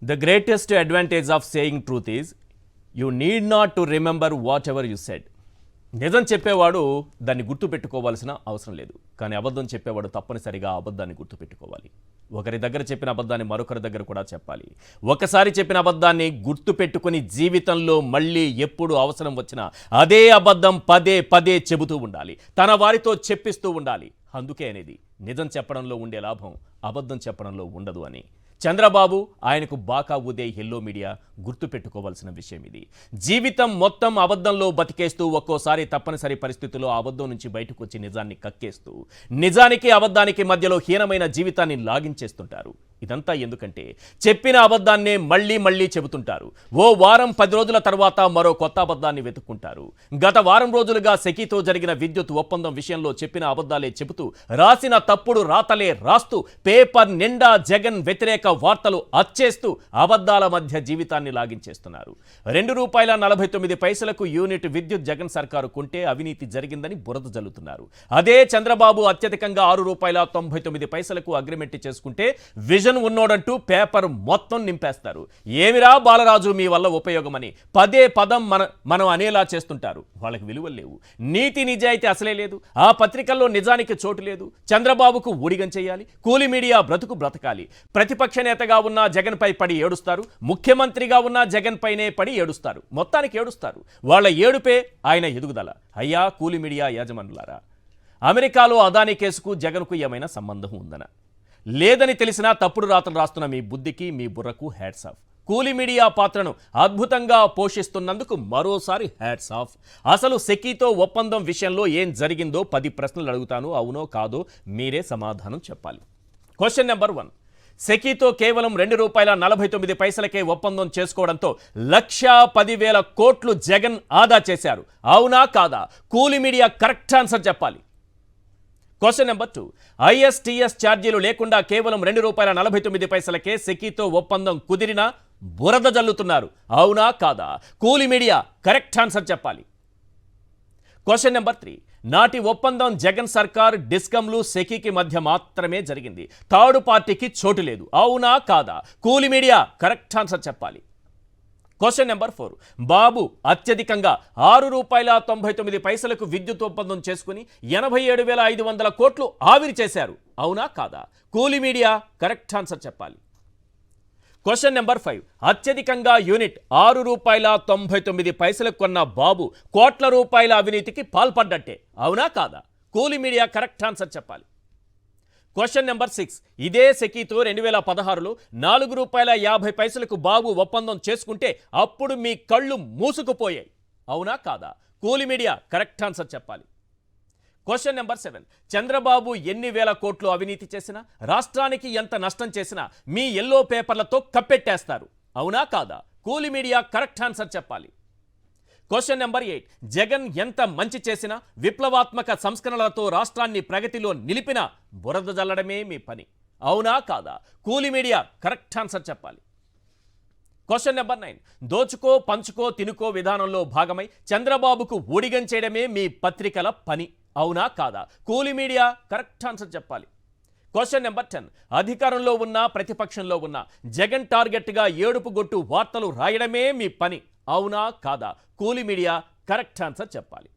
The greatest advantage of saying truth is you need not to remember whatever you said. నిజం చెప్పేవాడు దాన్ని గుర్తుపెట్టుకోవాల్సిన అవసరం లేదు. కానీ అబద్ధం చెప్పేవాడు తప్పనిసరిగా అబద్ధాన్ని గుర్తుపెట్టుకోవాలి. ఒకరి దగ్గర చెప్పిన అబద్ధాన్ని మరొకరి దగ్గర కూడా చెప్పాలి. ఒకసారి చెప్పిన అబద్ధాన్ని గుర్తుపెట్టుకొని జీవితంలో మళ్ళీ ఎప్పుడు అవసరం వచ్చినా అదే అబద్ధం పదే పదే చెబుతూ ఉండాలి. తన వారితో చెప్పిస్తూ ఉండాలి. అందుకే అనేది నిజం చెప్పడంలో ఉండే లాభం అబద్ధం చెప్పడంలో ఉండదు అని. చంద్రబాబు ఆయనకు బాకా ఊదే ఎల్లో మీడియా గుర్తుపెట్టుకోవాల్సిన విషయం ఇది. జీవితం మొత్తం అబద్ధంలో బతికేస్తూ ఒక్కోసారి తప్పనిసరి పరిస్థితుల్లో అబద్ధం నుంచి బయటకు వచ్చి నిజాన్ని కక్కేస్తూ నిజానికి అబద్ధానికి మధ్యలో హీనమైన జీవితాన్ని లాగించేస్తుంటారు. ఇదంతా ఎందుకంటే చెప్పిన అబద్ధాన్నే మళ్ళీ మళ్ళీ చెబుతుంటారు. ఓ వారం 10 రోజుల తర్వాత మరో కొత్త అబద్ధాన్ని వెతుక్కుంటారు. గత వారం రోజులుగా సెకీతో జరిగిన విద్యుత్ ఒప్పందం విషయంలో చెప్పిన అబద్ధాలే చెబుతూ రాసిన తప్పుడు రాతలే రాస్తూ పేపర్ నిండా జగన్ వ్యతిరేక వార్తలు అచ్చేస్తూ అబద్ధాల మధ్య జీవితాన్ని లాగించేస్తున్నారు. ₹2.49 యూనిట్ విద్యుత్ జగన్ సర్కారు కొంటే అవినీతి జరిగిందని బురద జల్లుతున్నారు. అదే చంద్రబాబు అత్యధికంగా ₹6.99 అగ్రిమెంట్ చేసుకుంటే విజన్ ఉన్నోడంటూ పేపర్ మొత్తం నింపేస్తారు. ఏమిరా బాలరాజు మీ వల్ల ఉపయోగమని పదే పదం మనం అనేలా చేస్తుంటారు. వాళ్ళకి విలువలు లేవు. నీతి నిజాయితీ అసలే లేదు. ఆ పత్రికల్లో నిజానికి చోటు లేదు. చంద్రబాబుకు ఊడిగం చేయాలి. కూలి మీడియా బ్రతకాలి. ప్రతిపక్ష నేతగా ఉన్న జగన్ పై పడి ఏడుస్తారు. ముఖ్యమంత్రిగా ఉన్న జగన్ పైనే పడి ఏడుస్తారు. మొత్తానికి ఏడుస్తారు. వాళ్ళ ఏడుపే ఆయన ఎదుగుదల. అయ్యా కూలి మీడియా యాజమానులారా, అమెరికాలో అదానీ కేసుకు జగన్కు ఏమైనా సంబంధం ఉందనా? లేదని తెలిసినా తప్పుడు రాతలు రాస్తున్న మీ బుద్ధికి మీ బుర్రకు హ్యాట్స్ ఆఫ్. కూలి మీడియా పాత్రను అద్భుతంగా పోషిస్తున్నందుకు మరోసారి హ్యాట్స్ ఆఫ్. అసలు సెకీతో ఒప్పందం విషయంలో ఏం జరిగిందో 10 ప్రశ్నలు అడుగుతాను. అవునో కాదో మీరే సమాధానం చెప్పాలి. Question number 1. సెకీతో కేవలం ₹2.49 ఒప్పందం చేసుకోవడంతో 1,10,000 కోట్లు జగన్ ఆదా చేశారు. అవునా కాదా? కూలి మీడియా కరెక్ట్ ఆన్సర్ చెప్పాలి. Question number 2. ISTS ఛార్జీలు లేకుండా కేవలం ₹2.49 సెకీతో ఒప్పందం కుదిరినా బురద జల్లుతున్నారు. అవునా కాదా? కూలి మీడియా కరెక్ట్ ఆన్సర్ చెప్పాలి. Question number 3. నాటి ఒప్పందం జగన్ సర్కార్ డిస్కంలు సెకీకి మధ్య మాత్రమే జరిగింది. థర్డ్ పార్టీకి చోటు లేదు. అవునా కాదా? కూలి మీడియా కరెక్ట్ ఆన్సర్ చెప్పాలి. Question number 4. బాబు అత్యధికంగా ₹6.99 విద్యుత్ ఒప్పందం చేసుకుని 87,500 కోట్లు ఆవిరి చేశారు. అవునా కాదా? కూలి మీడియా కరెక్ట్ ఆన్సర్ చెప్పాలి. Question number 5. అత్యధికంగా యూనిట్ ₹6.99 కొన్న బాబు కోట్ల రూపాయల అవినీతికి పాల్పడ్డట్టే. అవునా కాదా? కూలి మీడియా కరెక్ట్ ఆన్సర్ చెప్పాలి. Question number 6. ఇదే సెకీతో 2016లో ₹4.50 బాబు ఒప్పందం చేసుకుంటే అప్పుడు మీ కళ్ళు మూసుకుపోయాయి. అవునా కాదా? కూలి మీడియా కరెక్ట్ ఆన్సర్ చెప్పాలి. Question number 7. చంద్రబాబు ఎన్ని వేల కోట్లు అవినీతి చేసినా, రాష్ట్రానికి ఎంత నష్టం చేసినా మీ ఎల్లో పేపర్లతో కప్పెట్టేస్తారు. అవునా కాదా? కూలి మీడియా కరెక్ట్ ఆన్సర్ చెప్పాలి. Question number 8. జగన్ ఎంత మంచి చేసినా, విప్లవాత్మక సంస్కరణలతో రాష్ట్రాన్ని ప్రగతిలో నిలిపినా బురద జల్లడమే మీ పని. అవునా కాదా? కూలి మీడియా కరెక్ట్ ఆన్సర్ చెప్పాలి. Question number 9. దోచుకో పంచుకో తినుకో విధానంలో భాగమై చంద్రబాబుకు ఊడిగం చేయడమే మీ పత్రికల పని. అవునా కాదా? కూలి మీడియా కరెక్ట్ ఆన్సర్ చెప్పాలి. Question number 10. అధికారంలో ఉన్న ప్రతిపక్షంలో ఉన్న జగన్ టార్గెట్గా ఏడుపు గొట్టు వార్తలు రాయడమే మీ పని. అవునా కాదా? కూలి మీడియా కరెక్ట్ ఆన్సర్ చెప్పాలి.